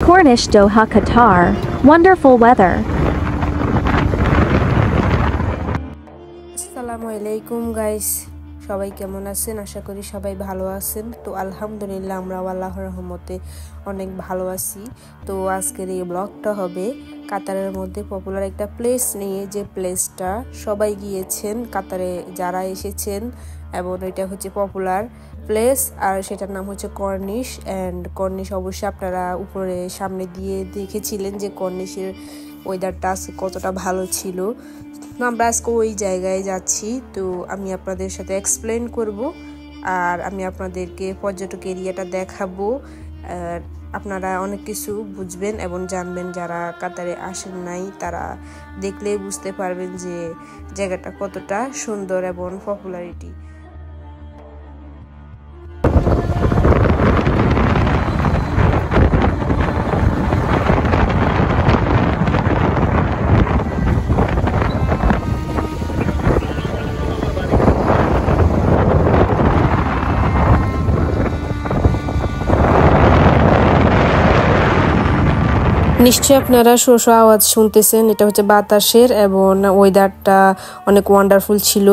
Corniche Doha, Qatar. Wonderful weather. আসসালামু আলাইকুম guys, সবাই কেমন আছেন? আশা করি সবাই ভালো আছেন। তো আলহামদুলিল্লাহ আমরাও আল্লাহর রহমতে অনেক ভালো আছি। তো আজকের এই ব্লগটা হবে কাতারের মধ্যে পপুলার একটা প্লেস নিয়ে, যে প্লেসটা সবাই গিয়েছেন কাতারে যারা এসেছেন, এবং এটা হচ্ছে পপুলার প্লেস, আর সেটার নাম হচ্ছে কর্নিশ। অ্যান্ড কর্নিশ অবশ্যই আপনারা উপরে সামনে দিয়ে দেখেছিলেন যে কর্নিশের ওয়েদারটা আজকে কতটা ভালো ছিল। আমরা আজকে ওই জায়গায় যাচ্ছি, তো আমি আপনাদের সাথে এক্সপ্লেন করব, আর আমি আপনাদেরকে পর্যটক এরিয়াটা দেখাবো। আপনারা অনেক কিছু বুঝবেন এবং জানবেন, যারা কাতারে আসেন নাই তারা দেখলেই বুঝতে পারবেন যে জায়গাটা কতটা সুন্দর এবং পপুলারিটি। নিশ্চয়ই আপনারা শো শো আওয়াজ শুনতেছেন, এটা হচ্ছে বাতাসের, এবং ওয়েদারটা অনেক ওয়ান্ডারফুল ছিল।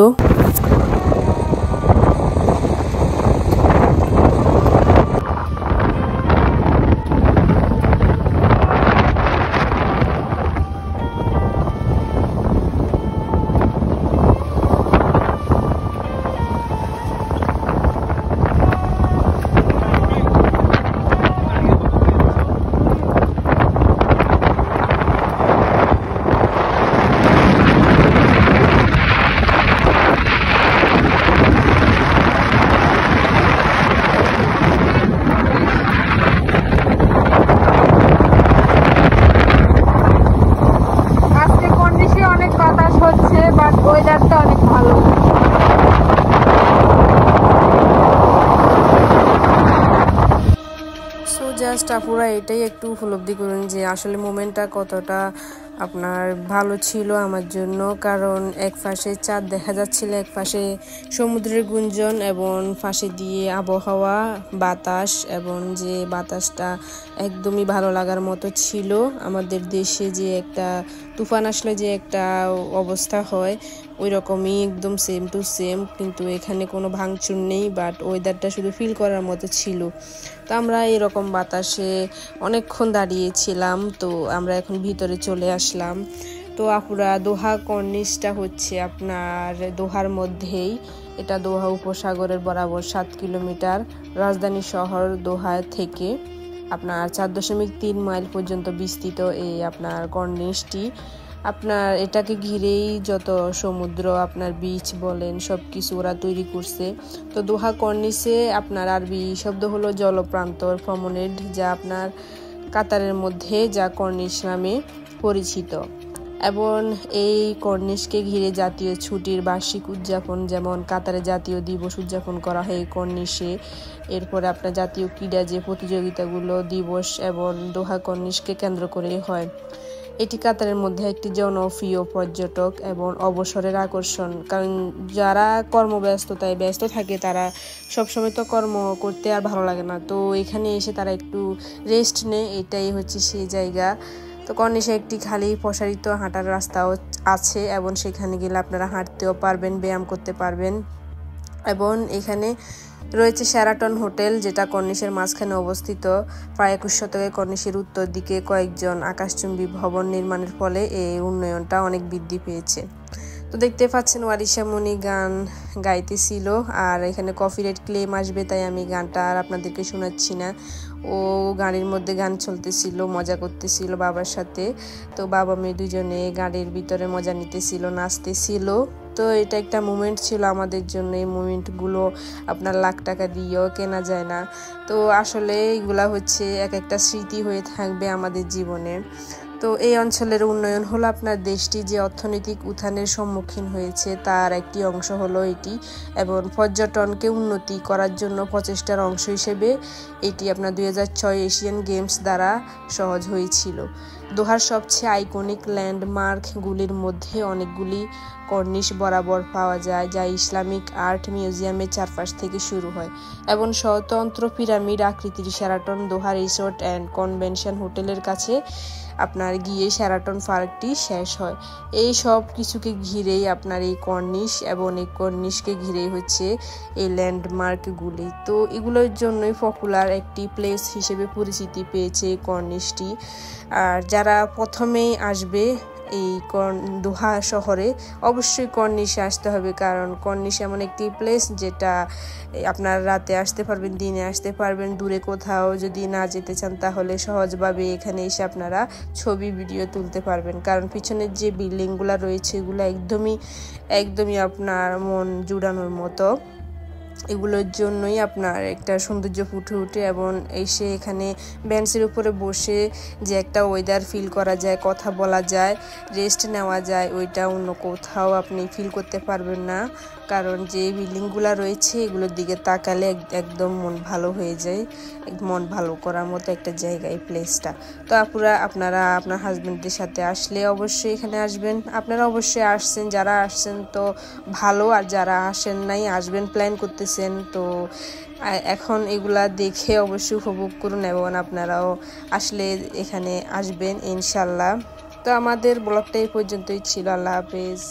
ওয়েদারটা অনেক ভালো। সো জাস্ট আপুরা এটাই একটু উপলব্ধি করুন যে আসলে মোমেন্টটা কতটা আপনার ভালো ছিল আমার জন্য, কারণ এক পাশে চাঁদ দেখা যাচ্ছিল, এক পাশে সমুদ্রের গুঞ্জন, এবং পাশে দিয়ে আবহাওয়া, বাতাস, এবং যে বাতাসটা একদমই ভালো লাগার মতো ছিল। আমাদের দেশে যে একটা তুফান আসলে যে একটা অবস্থা হয়, ওই রকমই একদম সেম টু সেম, কিন্তু এখানে কোনো ভাঙচুর নেই, বাট ওয়েদারটা শুধু ফিল করার মতো ছিল। তো আমরা এরকম বাতাসে অনেকক্ষণ দাঁড়িয়েছিলাম, তো আমরা এখন ভিতরে চলে আসলাম। তো আপুরা দোহা কর্নিশটা হচ্ছে আপনার দোহার মধ্যেই, এটা দোহা উপসাগরের বরাবর 7 কিলোমিটার রাজধানী শহর দোহা থেকে আপনার 4.3 মাইল পর্যন্ত বিস্তৃত এই আপনার কর্নিশটি। আপনার এটাকে ঘিরেই যত সমুদ্র, আপনার বিচ বলেন, সব কিছু ওরা তৈরি করছে। তো দোহা কর্নিশে আপনার আরবি শব্দ হলো জলপ্রান্তর, প্রমনেড, যা আপনার কাতারের মধ্যে যা কর্নিশ নামে পরিচিত। এবং এই কর্নিশকে ঘিরে জাতীয় ছুটির বার্ষিক উদযাপন, যেমন কাতারে জাতীয় দিবস উদযাপন করা হয় এই কর্নিশে। এরপরে আপনার জাতীয় ক্রীড়া যে প্রতিযোগিতাগুলো দিবস এবং দোহা কর্নিশকে কেন্দ্র করে হয়। এটি কাতারের মধ্যে একটি জনপ্রিয় পর্যটক এবং অবসরের আকর্ষণ, কারণ যারা কর্মব্যস্ততায় ব্যস্ত থাকে তারা সবসময় তো কর্ম করতে আর ভালো লাগে না, তো এখানে এসে তারা একটু রেস্ট নেয়, এটাই হচ্ছে সেই জায়গা। তো কর্নিশে একটি খালি প্রসারিত হাঁটার রাস্তাও আছে, এবং সেখানে গেলে আপনারা হাঁটতেও পারবেন, ব্যায়াম করতে পারবেন। এবং এখানে রয়েছে শেরাটন হোটেল, যেটা কর্নিশের মাঝখানে অবস্থিত। প্রায় 21 শতকে কর্নিশের উত্তর দিকে কয়েকজন আকাশচুম্বী ভবন নির্মাণের ফলে এই উন্নয়নটা অনেক বৃদ্ধি পেয়েছে। তো দেখতে পাচ্ছেন ওয়ারিশা মনি গান গাইতেছিল, আর এখানে কপিরাইট ক্লেম আসবে, তাই আমি গানটা আর আপনাদেরকে শোনাচ্ছি না। ও গাড়ির মধ্যে গান চলতেছিল, মজা করতেছিল বাবার সাথে। তো বাবা মেয়ে দুজনে গাড়ির ভিতরে মজা নিতেছিল, নাচতেছিল। তো এটা একটা মুমেন্ট ছিল আমাদের জন্য, এই মুমেন্টগুলো আপনার লাখ টাকা দিয়েও কেনা যায় না। তো আসলে এগুলা হচ্ছে এক একটা স্মৃতি হয়ে থাকবে আমাদের জীবনে। তো এই অঞ্চলের উন্নয়ন হলো আপনার দেশটি যে অর্থনৈতিক উত্থানের সম্মুখীন হয়েছে তার একটি অংশ হলো এটি, এবং পর্যটনকে উন্নতি করার জন্য প্রচেষ্টার অংশ হিসেবে এটি আপনার 2006 এশিয়ান গেমস দ্বারা সহজ হয়েছিল। দোহার সবচেয়ে আইকনিক ল্যান্ডমার্কগুলির মধ্যে অনেকগুলি কর্নিশ বরাবর পাওয়া যায়, যা ইসলামিক আর্ট মিউজিয়ামের চারপাশ থেকে শুরু হয় এবং স্বতন্ত্র পিরামিড আকৃতির Sheraton Doha resort and convention হোটেলের কাছে আপনার গিয়ে শেরাটন পার্কটি শেষ হয়। এই সব কিছুকে ঘিরেই আপনার এই কর্নিশ এবং এই কর্নিশকে ঘিরেই হচ্ছে এই ল্যান্ডমার্কগুলি। তো এগুলোর জন্যই পপুলার একটি প্লেস হিসেবে পরিচিতি পেয়েছে এই কর্নিশটি। আর যারা প্রথমেই আসবে এই দোহা শহরে অবশ্যই কর্নিশে আসতে হবে, কারণ কর্নিশ এমন একটি প্লেস যেটা আপনার রাতে আসতে পারবেন, দিনে আসতে পারবেন। দূরে কোথাও যদি না যেতে চান তাহলে সহজভাবে এখানে এসে আপনারা ছবি ভিডিও তুলতে পারবেন, কারণ পিছনের যে বিল্ডিংগুলো রয়েছে এগুলো একদমই আপনার মন জুড়ানোর মতো। এগুলোর জন্যই আপনার একটা সৌন্দর্য ফুটে ওঠে এবং এসে এখানে বেঞ্চের উপরে বসে যে একটা ওয়েদার ফিল করা যায়, কথা বলা যায়, রেস্ট নেওয়া যায়, ওইটা অন্য কোথাও আপনি ফিল করতে পারবেন না। কারণ যে বিল্ডিংগুলো রয়েছে এগুলোর দিকে তাকালে একদম মন ভালো হয়ে যায়, মন ভালো করার মতো একটা জায়গা এই প্লেসটা। তো আপনারা আপনার হাজবেন্ডদের সাথে আসলে অবশ্যই এখানে আসবেন। আপনারা অবশ্যই আসছেন, যারা আসছেন তো ভালো, আর যারা আসেন নাই আসবেন প্ল্যান করতেছেন তো এখন এগুলা দেখে অবশ্যই উপভোগ করুন এবং আপনারাও আসলে এখানে আসবেন ইনশাল্লাহ। তো আমাদের ব্লগটা এই পর্যন্তই ছিল। আল্লাহ হাফেজ।